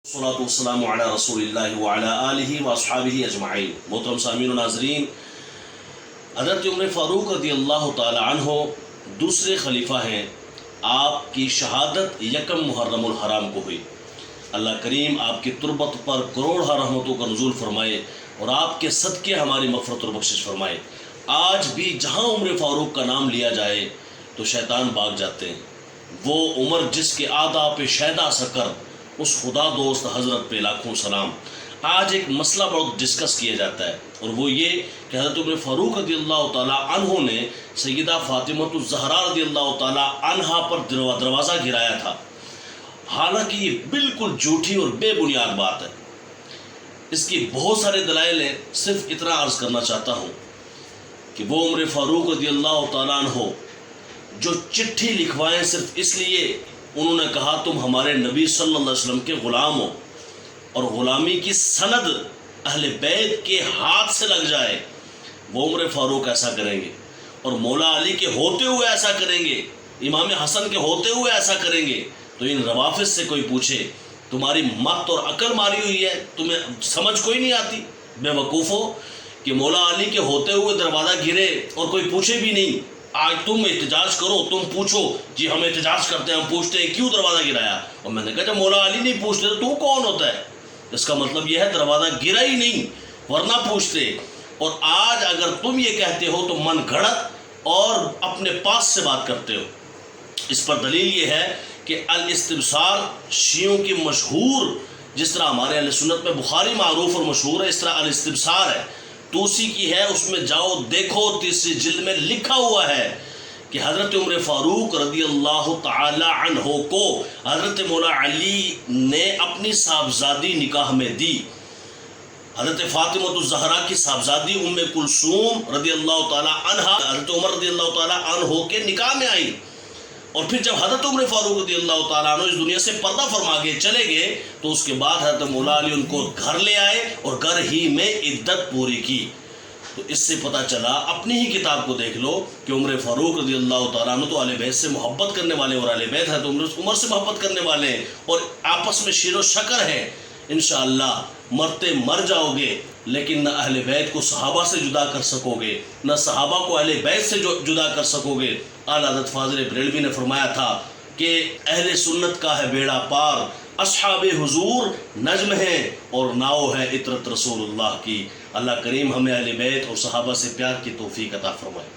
والصلاة والسلام علی رسول اللہ وعلی آلہ واصحابہ اجمعین۔ محترم سامعین و ناظرین، حضرت عمر فاروق رضی اللہ تعالی عنہ دوسرے خلیفہ ہیں۔ آپ کی شہادت یکم محرم الحرام کو ہوئی۔ اللہ کریم آپ کی تربت پر کروڑہ رحمتوں کا نزول فرمائے اور آپ کے صدقے ہماری مغفرت اور بخشش فرمائے۔ آج بھی جہاں عمر فاروق کا نام لیا جائے تو شیطان بھاگ جاتے ہیں۔ وہ عمر جس کے آداب شیدا سکر، اس خدا دوست حضرت پہ لاکھوں سلام۔ آج ایک مسئلہ بہت ڈسکس کیا جاتا ہے اور وہ یہ کہ حضرت عمر فاروق رضی اللہ تعالی عنہ نے سیدہ فاطمہ الزہرا رضی اللہ تعالی عنہا پر دروازہ گرایا تھا۔ حالانکہ یہ بالکل جھوٹی اور بے بنیاد بات ہے۔ اس کی بہت سارے دلائل ہیں، صرف اتنا عرض کرنا چاہتا ہوں کہ وہ عمر فاروق رضی اللہ تعالی عنہ جو چٹھی لکھوائیں صرف اس لیے انہوں نے کہا تم ہمارے نبی صلی اللہ علیہ وسلم کے غلام ہو اور غلامی کی سند اہل بیت کے ہاتھ سے لگ جائے، وہ عمر فاروق ایسا کریں گے، اور مولا علی کے ہوتے ہوئے ایسا کریں گے، امام حسن کے ہوتے ہوئے ایسا کریں گے۔ تو ان روافض سے کوئی پوچھے تمہاری مت اور عقل ماری ہوئی ہے، تمہیں سمجھ کوئی نہیں آتی؟ بے وقوفو کہ مولا علی کے ہوتے ہوئے دروازہ گرے اور کوئی پوچھے بھی نہیں۔ آج تم احتجاج کرو، تم پوچھو جی ہم احتجاج کرتے ہیں، ہم پوچھتے ہیں کیوں دروازہ گرایا؟ اور میں نے کہا جب مولا علی نہیں پوچھتے تو کون ہوتا ہے؟ اس کا مطلب یہ ہے دروازہ گرا ہی نہیں، ورنہ پوچھتے۔ اور آج اگر تم یہ کہتے ہو تو من گھڑت اور اپنے پاس سے بات کرتے ہو۔ اس پر دلیل یہ ہے کہ الاستبصار شیعوں کی مشہور، جس طرح ہمارے اہل سنت میں بخاری معروف اور مشہور ہے، اس طرح الاستبصار ہے، توسی کی ہے، اس میں جاؤ دیکھو، تیسری جلد میں لکھا ہوا ہے کہ حضرت عمر فاروق رضی اللہ تعالی عنہ کو حضرت مولا علی نے اپنی صاحبزادی نکاح میں دی۔ حضرت فاطمہ الزہرا کی صاحبزادی ام کلثوم رضی اللہ تعالی عنہ حضرت عمر رضی اللہ تعالی عنہ کے نکاح میں آئی، اور پھر جب حضرت عمر فاروق رضی اللہ تعالیٰ عنہ اس دنیا سے پردہ فرما کے چلے گئے تو اس کے بعد حضرت مولا علی ان کو گھر لے آئے اور گھر ہی میں عدت پوری کی۔ تو اس سے پتہ چلا، اپنی ہی کتاب کو دیکھ لو کہ عمر فاروق رضی اللہ تعالیٰ عنہ تو اہل بیت سے محبت کرنے والے، اور اہل بیت حضرت عمر سے محبت کرنے والے ہیں، اور آپس میں شیر و شکر ہے۔ انشاءاللہ مرتے مر جاؤ گے لیکن نہ اہل بیت کو صحابہ سے جدا کر سکو گے، نہ صحابہ کو اہل بیت سے جدا کر سکو گے۔ اعلیٰ حضرت فاضل بریلوی نے فرمایا تھا کہ اہل سنت کا ہے بیڑا پار، اصحاب حضور نجم ہیں اور ناؤ ہے عطرت رسول اللہ کی۔ اللہ کریم ہمیں اہل بیت اور صحابہ سے پیار کی توفیق عطا فرمائے۔